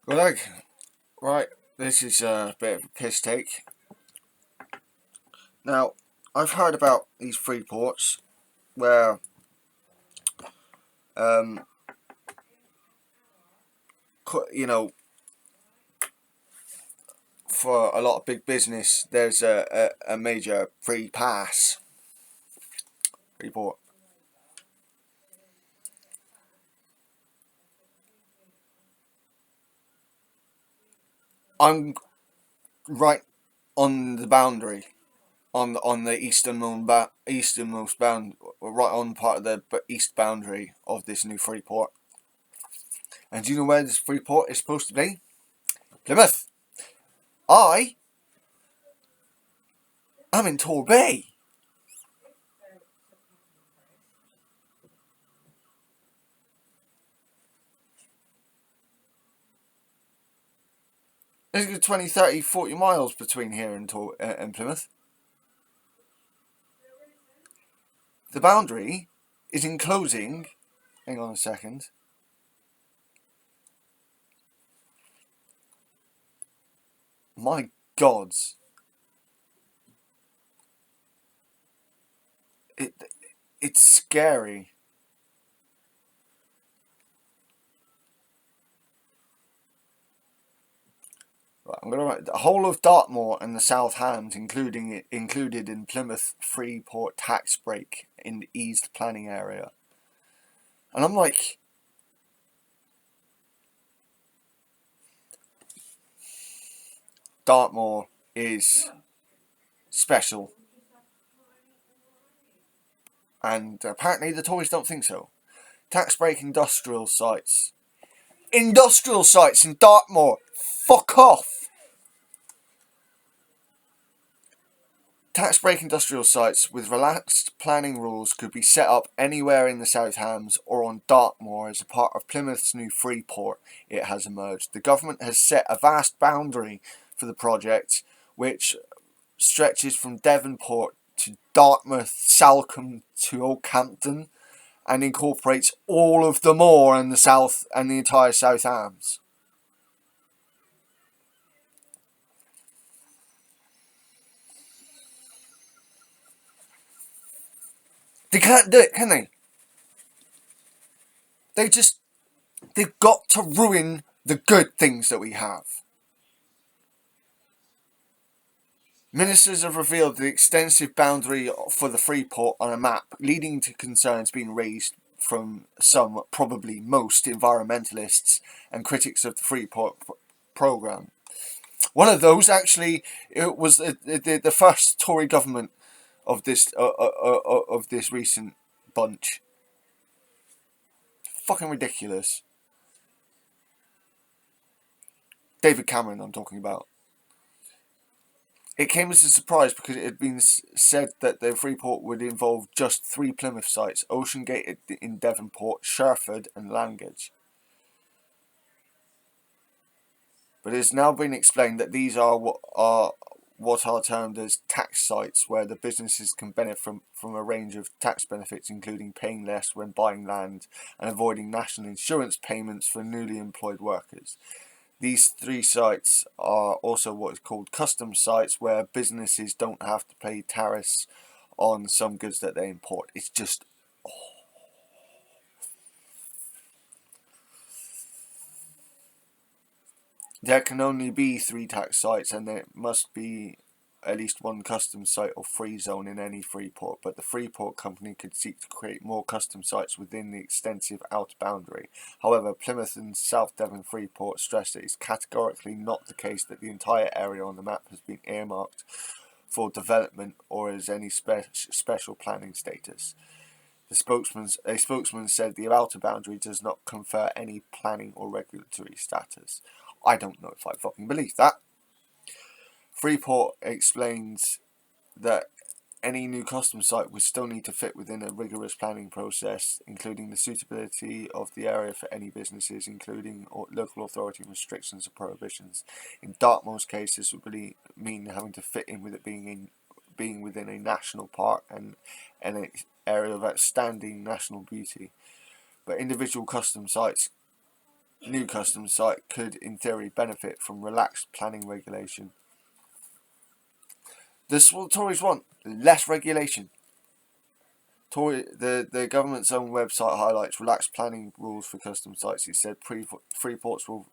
Well, right, this is a bit of a piss take. Now, I've heard about these free ports where, um, you know, for a lot of big business, there's a major free pass, free port. I'm right on the boundary, on the easternmost bound, right on part of the east boundary of this new free port. And do you know where this free port is supposed to be? Plymouth. I am in Torbay. There's 20, 30, 40 miles between here and Plymouth. The boundary is enclosing. Hang on a second. My gods. It, it's scary. Right, I'm gonna write the whole of Dartmoor and the South Hams, included in Plymouth Freeport tax break in the East planning area. And I'm like, Dartmoor is special, and apparently the Tories don't think so. Tax break industrial sites. Industrial sites in Dartmoor. Fuck off. Tax break industrial sites with relaxed planning rules could be set up anywhere in the South Hams or on Dartmoor as a part of Plymouth's new Freeport, it has emerged. The government has set a vast boundary for the project, which stretches from Devonport to Dartmouth, Salcombe to Oakhampton, and incorporates all of the moor and the south and the entire South Hams. They can't do it, can they? They just they've got to ruin the good things that we have. Ministers have revealed the extensive boundary for the Freeport on a map, leading to concerns being raised from some, probably most, environmentalists and critics of the Freeport programme. One of those, actually, it was the first Tory government of this recent bunch. Fucking ridiculous. David Cameron, I'm talking about. It came as a surprise because it had been said that the Freeport would involve just three Plymouth sites: Ocean Gate in Devonport, Sherford and Langage. But it has now been explained that these are what are termed as tax sites, where the businesses can benefit from a range of tax benefits, including paying less when buying land and avoiding national insurance payments for newly employed workers. These three sites are also what is called custom sites, where businesses don't have to pay tariffs on some goods that they import. It's just, there can only be three tax sites, and there must be at least one custom site or free zone in any Freeport, but the Freeport company could seek to create more custom sites within the extensive outer boundary. However, Plymouth and South Devon Freeport stressed that it's categorically not the case that the entire area on the map has been earmarked for development or as any special planning status. A spokesman said the outer boundary does not confer any planning or regulatory status. I don't know if I fucking believe that. Freeport explains that any new custom site would still need to fit within a rigorous planning process, including the suitability of the area for any businesses, including local authority restrictions or prohibitions. In Dartmoor's case, this would really mean having to fit in with it being within a national park and an area of outstanding national beauty. But individual custom sites new customs site could, in theory, benefit from relaxed planning regulation. This is what the Tories want: less regulation. The government's own website highlights relaxed planning rules for custom sites. It said Freeports will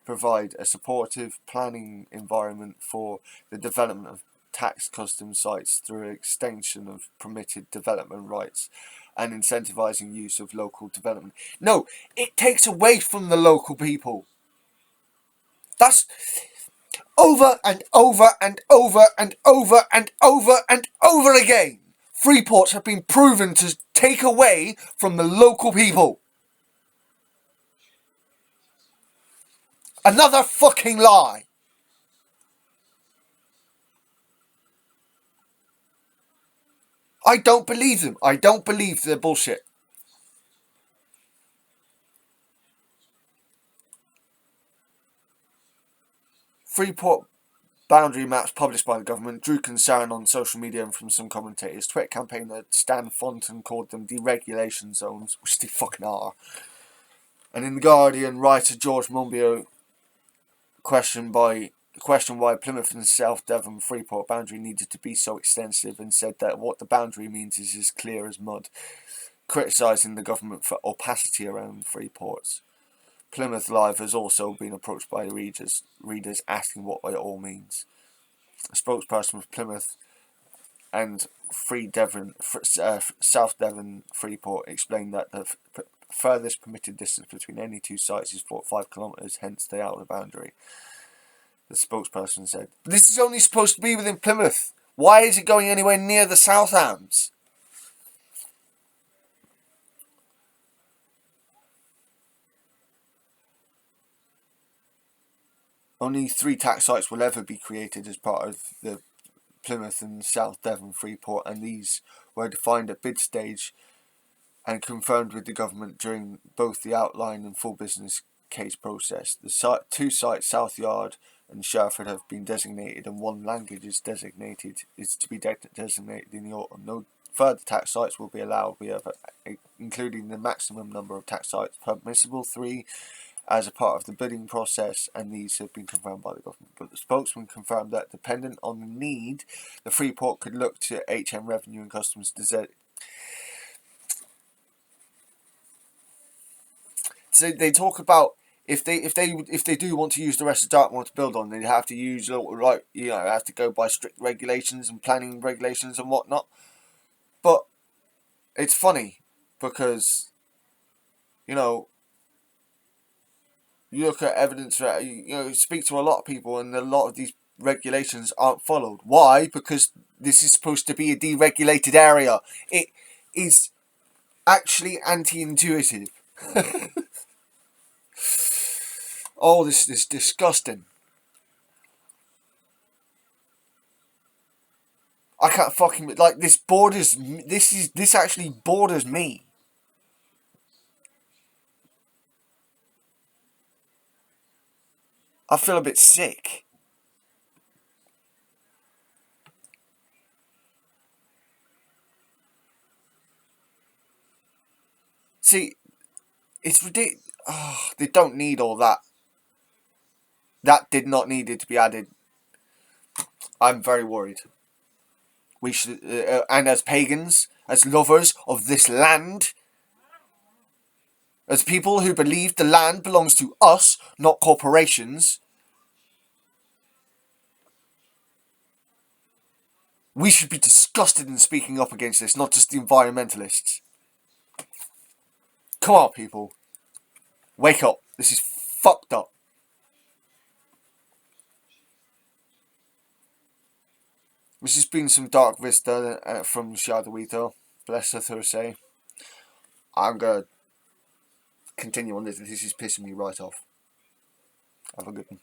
provide a supportive planning environment for the development of tax custom sites through extension of permitted development rights and incentivising use of local development. No, it takes away from the local people. That's over and over and over and over and over and over again. Freeports have been proven to take away from the local people. Another fucking lie. I don't believe them. I don't believe their bullshit. Freeport boundary maps published by the government drew concern on social media and from some commentators. Twitter campaigner Stan Fonton called them deregulation zones, which they fucking are. And in The Guardian, writer George Monbiot questioned why Plymouth and South Devon Freeport boundary needed to be so extensive, and said that what the boundary means is as clear as mud, criticising the government for opacity around Freeports. Plymouth Live has also been approached by readers asking what it all means. A spokesperson for Plymouth and South Devon Freeport explained that the furthest permitted distance between any two sites is 5 kilometres, hence the outer boundary. The spokesperson said, "This is only supposed to be within Plymouth. Why is it going anywhere near the South Hams?" Only 3 tax sites will ever be created as part of the Plymouth and South Devon Freeport, and these were defined at bid stage and confirmed with the government during both the outline and full business case process. The 2 sites, South Yard and Sherford, have been designated, and 1 language is to be designated in the autumn. No further tax sites will be allowed, including the maximum number of tax sites permissible, 3, as a part of the bidding process, and these have been confirmed by the government. But the spokesman confirmed that, dependent on the need, the Freeport could look to HM Revenue and Customs to So they talk about if they do want to use the rest of Dartmoor to build on, they'd have to use have to go by strict regulations and planning regulations and whatnot. But it's funny because you look at evidence that you speak to a lot of people, and a lot of these regulations aren't followed. Why? Because this is supposed to be a deregulated area. It is actually anti-intuitive. Oh, this is disgusting. I can't fucking this borders. This actually borders me. I feel a bit sick. See, it's ridiculous. Oh, they don't need all that. That did not need it to be added. I'm very worried. We should, and as pagans, as lovers of this land, as people who believe the land belongs to us, not corporations, we should be disgusted in speaking up against this, not just the environmentalists. Come on, people. Wake up. This is fucked up. This has been some dark vista from Shadowito. Bless her say. I'm going to continue on this. This is pissing me right off. Have a good one.